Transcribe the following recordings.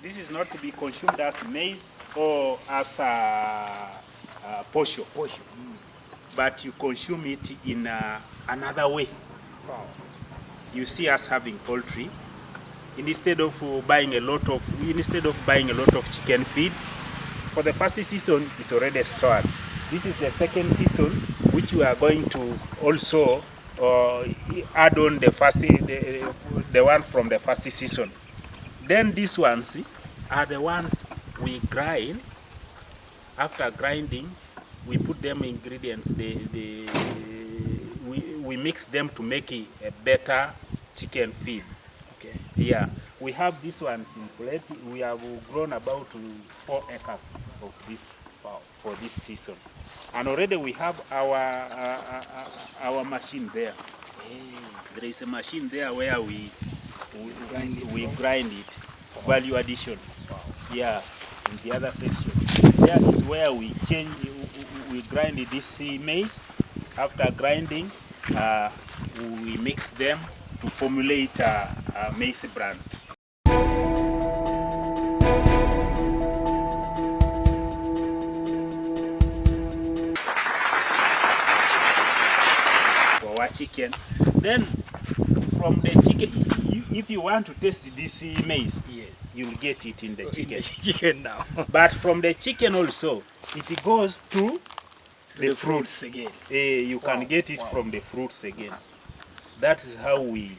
This is not to be consumed as maize or as posho. But you consume it in another way. Wow. You see us having poultry. Instead of buying a lot of chicken feed, for the first season it's already stored. This is the second season, which we are going to also add on the one from the first season. Then these ones are the ones we grind. After grinding, we put them ingredients. We mix them to make a better chicken feed. Okay. Yeah, we have these ones in plate. We have grown about 4 acres of this for this season, and already we have our machine there. There is a machine there where we grind it. Value addition. Wow. Yeah, in the other section. There is where we grind this maize. After grinding, we mix them to formulate a maize bran. For our chicken. Then from the chicken, if you want to taste this maize, Yes. you'll get it in the chicken. Chicken now. But from the chicken also, it goes to the fruits again. You can get it from the fruits again. That is how we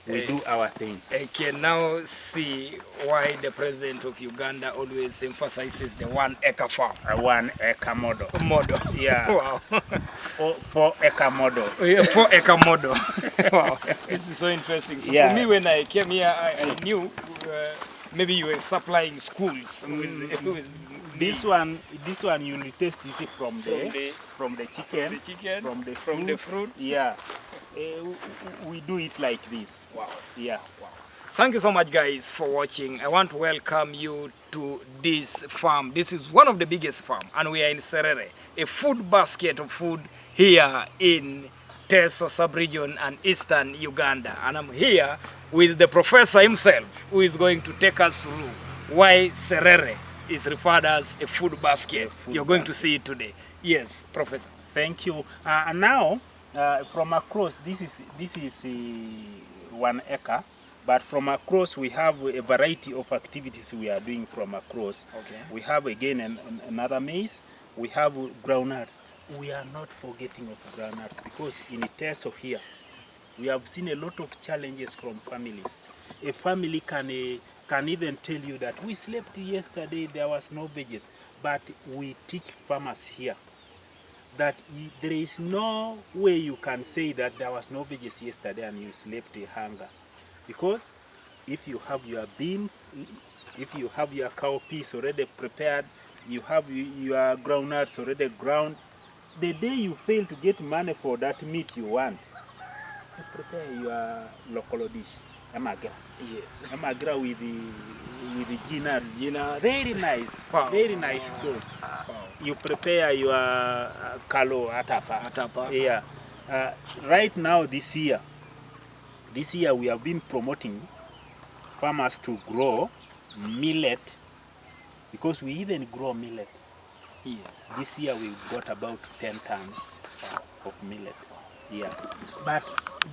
do our things. I can now see why the president of Uganda always emphasizes the 1 acre farm. A 1 acre model. Yeah. Wow. Or 4 acre model. Yeah, 4 acre model. Wow. This is so interesting. So Yeah. for me, when I came here, I knew maybe you were supplying schools with This one you will taste it from the chicken, from the fruit. Yeah. We do it like this. Wow. Yeah. Wow. Thank you so much, guys, for watching. I want to welcome you to this farm. This is one of the biggest farms, and we are in Serere, a food basket of food here in Teso sub-region and eastern Uganda. And I'm here with the professor himself, who is going to take us through why Serere is referred as a food basket. You're going to see it today. Yes, Professor. Thank you. Now, from across, this is 1 acre, but from across we have a variety of activities we are doing from across. Okay. We have again another maize. We have groundnuts. We are not forgetting of groundnuts, because in Teso here, we have seen a lot of challenges from families. A family can even tell you that we slept yesterday, there was no veggies, but we teach farmers here that there is no way you can say that there was no veggies yesterday and you slept a hunger. Because if you have your beans, if you have your cowpeas already prepared, you have your groundnuts already ground, the day you fail to get money for that meat you want, you prepare your local dish. Amagra. Yes. Amagra with the gina. Very nice. Wow. Very nice sauce. Wow. You prepare your kalo atapa. Yeah. Right now this year we have been promoting farmers to grow millet, because we even grow millet. Yes. This year we got about 10 tons of millet. Yeah. But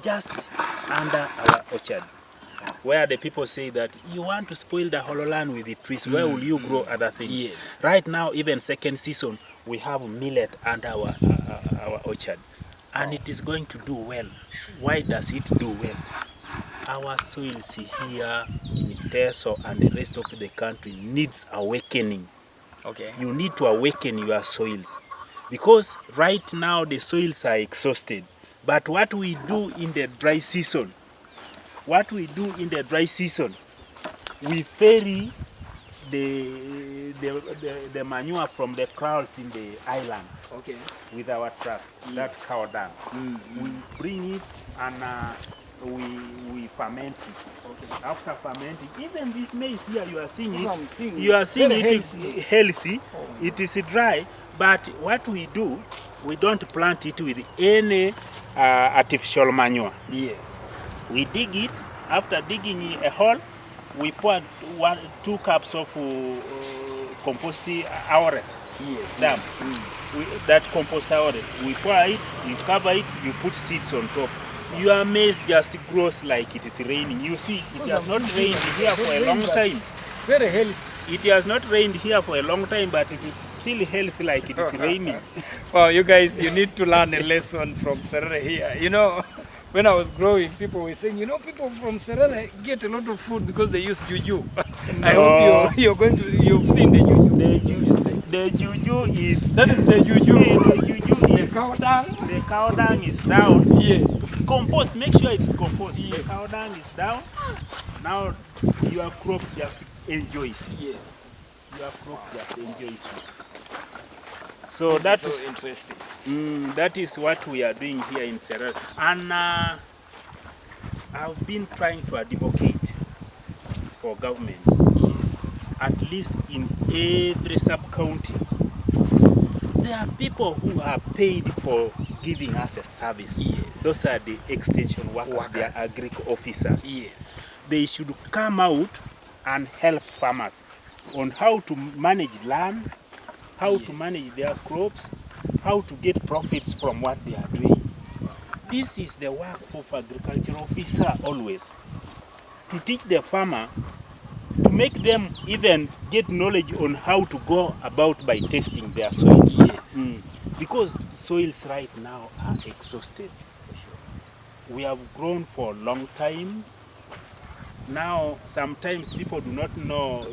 just under our orchard, where the people say that you want to spoil the whole land with the trees, where will you grow other things? Yes. Right now, even second season, we have millet under our orchard, and it is going to do well. Why does it do well? Our soils here in Teso and the rest of the country needs awakening. Okay. You need to awaken your soils, because right now the soils are exhausted. But what we do in the dry season, we ferry the manure from the kraals in the island. Okay. With our trucks, that cow dung. We bring it and we ferment it. Okay. After fermenting, even this maize here, you are seeing it. You are seeing it is healthy. It is dry. But what we do, we don't plant it with any artificial manure. Yes. We dig it. After digging a hole, we 2 cups of compost aorate. Yes. Dam. Yes. That compost aorate, we pour it, you cover it, you put seeds on top. Your maize just grows like it is raining. You see, it has not rained here for a long time. Very healthy. It has not rained here for a long time, but it is still healthy like it is raining. Well, you guys, you need to learn a lesson from Serere here. You know, when I was growing, people were saying, you know, people from Serere get a lot of food because they use juju. I hope you've seen the juju. The juju is... That is the juju. The juju is... The cow dung. The cow dung is down. Yeah. Compost, make sure it is compost. Yeah. The cow dung is down. Now your crop just enjoys it. Yes. Your crop just enjoys it. So that is so interesting. That is what we are doing here in Serere. And I've been trying to advocate for governments, at least in every sub-county. There are people who are paid for giving us a service. Yes. Those are the extension workers, they are agri officers. Yes. They should come out and help farmers on how to manage land, how to manage their crops, how to get profits from what they are doing. This is the work of agricultural officer always. To teach the farmer, to make them even get knowledge on how to go about by testing their soils. Yes. Because soils right now are exhausted. We have grown for a long time. Now, sometimes people do not know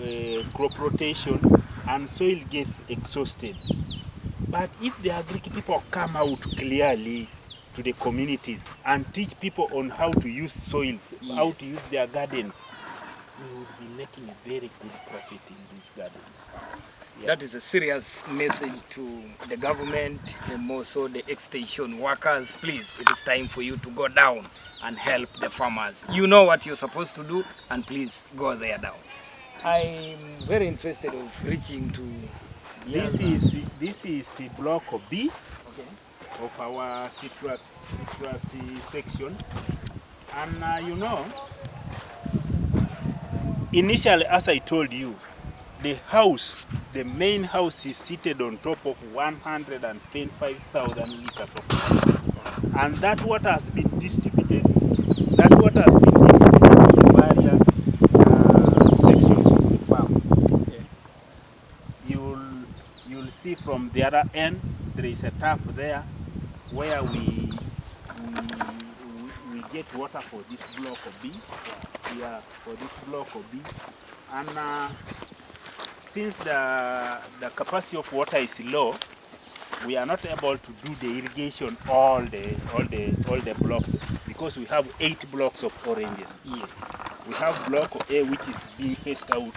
crop rotation and soil gets exhausted. But if the agri people come out clearly to the communities and teach people on how to use soils, how to use their gardens, we would be making a very good profit in these gardens. Yeah. That is a serious message to the government and more so the extension workers. Please, it is time for you to go down and help the farmers. You know what you're supposed to do, and please go there down. I'm very interested of reaching to... This is the block of B of our citrus section. And you know, initially, as I told you, the main house is seated on top of 125,000 liters of water. And that water has been distributed, in various sections of the farm. You'll see from the other end, there is a tap there where we get water for this block of B. Yeah, for this block of B. And since the capacity of water is low, we are not able to do the irrigation all the blocks, because we have 8 blocks of oranges. Yes. We have block A which is being phased out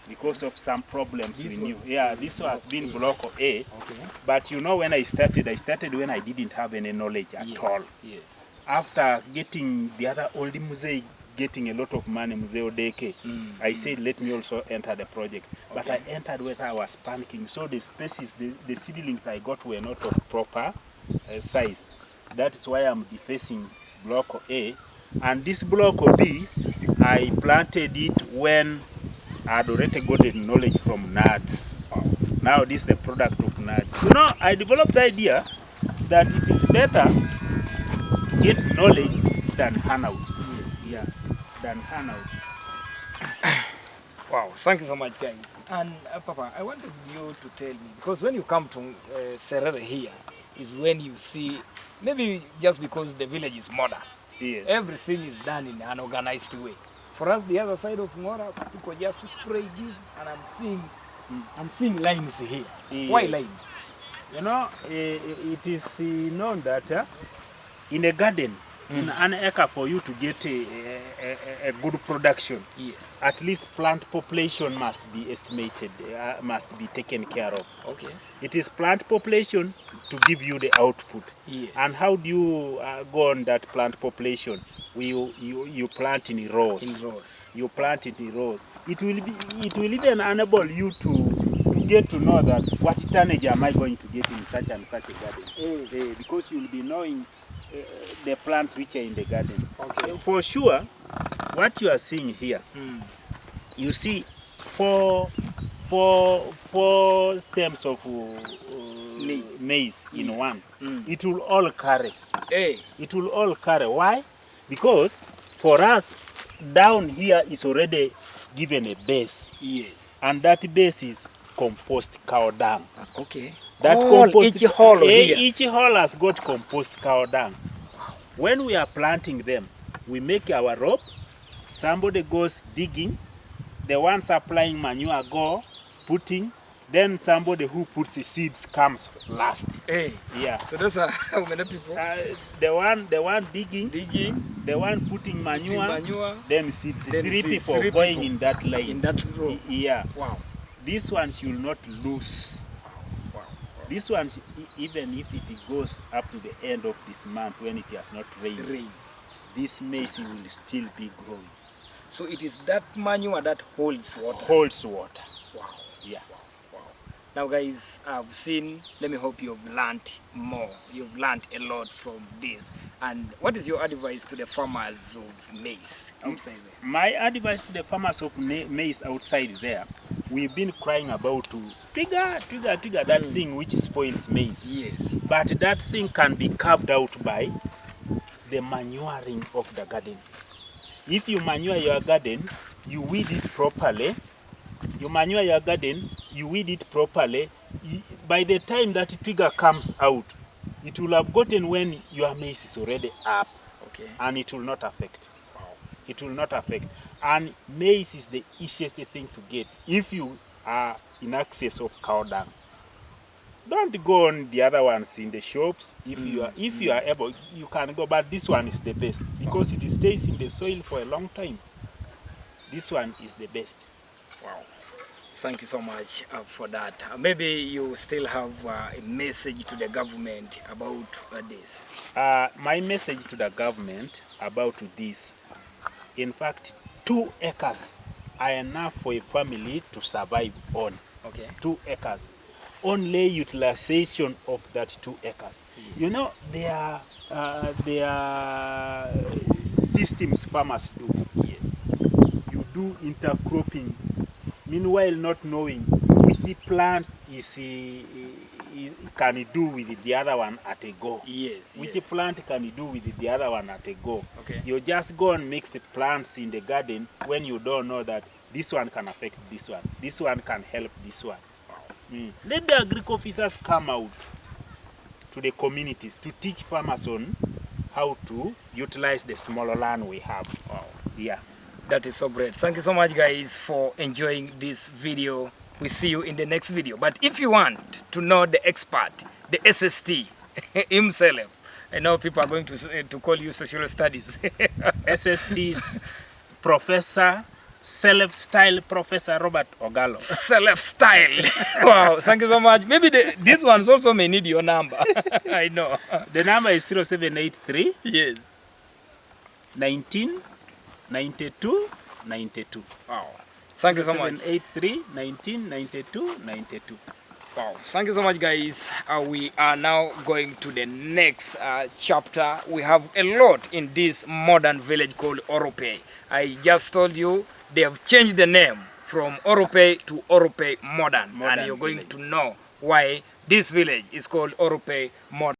because of some problems we knew. Yeah, this has been block A. Okay. But you know, when I started when I didn't have any knowledge at all. Yes. After getting the other old Mzee getting a lot of money, Mzee Odeke, I said, let me also enter the project. But I entered when I was panicking, so the spaces, the seedlings I got were not of proper size. That is why I'm defacing block A. And this block B, I planted it when I had already got the knowledge from nuts. Now this is the product of nuts. You know, I developed the idea that it is better to get knowledge than handouts. Yeah, than handouts. Wow, thank you so much, guys. And Papa, I wanted you to tell me, because when you come to Serere here, is when you see, maybe just because the village is modern, everything is done in an organized way. For us, the other side of Mora, people just spray this, and I'm seeing lines here. Why lines? You know, it is known that in a garden, in an acre, for you to get a good production, at least plant population must be estimated, must be taken care of. Okay. It is plant population to give you the output. And how do you go on that plant population? You plant in rows. You plant it in rows. It will even enable you to get to know that what tonnage am I going to get in such and such a garden. Because you'll be knowing the plants which are in the garden. Okay. For sure, what you are seeing here, you see four stems of maize in Yes. one. Mm. It will all carry. Hey. It will all carry. Why? Because for us, down here is already given a base. Yes. And that base is compost cow dung. Okay. That All, compost, each hollow here. each hole has got compost cow dung. When we are planting them, we make our rope. Somebody goes digging. The one supplying manure go putting. Then somebody who puts the seeds comes last. Hey. Yeah. So those are how many people? The one digging, the one putting manure, then seeds. Then Three seeds, people three going people in that line. in that row. Yeah. Wow. This one should not lose. Wow. This one, even if it goes up to the end of this month when it has not rained, this maize will still be growing. So it is that manure that holds water. Holds water. Wow. Yeah. Wow. Now guys, I've seen, let me hope you've learned more. You've learned a lot from this. And what is your advice to the farmers of maize outside there? My advice to the farmers of maize outside there, we've been crying about trigger that thing which spoils maize. Yes. But that thing can be carved out by the manuring of the garden. If you manure your garden, you weed it properly. You manure your garden, you weed it properly. By the time that trigger comes out, it will have gotten when your maize is already up. Okay. And it will not affect. Wow. It will not affect. And maize is the easiest thing to get if you are in access of cow dung. Don't go on the other ones in the shops. If you are able, you can go, but this one is the best because it stays in the soil for a long time. This one is the best. Wow. Thank you so much for that. Maybe you still have a message to the government about this. My message to the government about this, in fact, 2 acres are enough for a family to survive on. Okay. 2 acres. Only utilization of that 2 acres. Yes. You know, there are systems farmers do. Yes. You do intercropping, meanwhile not knowing which plant can do with the other one at a go. Yes. Which plant can do with the other one at a go. Okay. You just go and mix the plants in the garden when you don't know that this one can affect this one. This one can help this one. Let the agriculture officers come out to the communities to teach farmers on how to utilize the smaller land we have. Wow. Yeah. That is so great. Thank you so much guys for enjoying this video. We see you in the next video. But if you want to know the expert, the SST himself, I know people are going to call you social studies. SST is Professor Self-Style Professor Robert Ogalo. Self-Style. Wow, thank you so much. Maybe these ones also may need your number. I know. The number is 0783 yes. 19 92 92. Wow. Thank you so much. 0783 19 92 92. Wow. Thank you so much, guys. We are now going to the next chapter. We have a lot in this modern village called Orope. I just told you they have changed the name from Orope to Orope Modern and you're going to know why this village is called Orope Modern.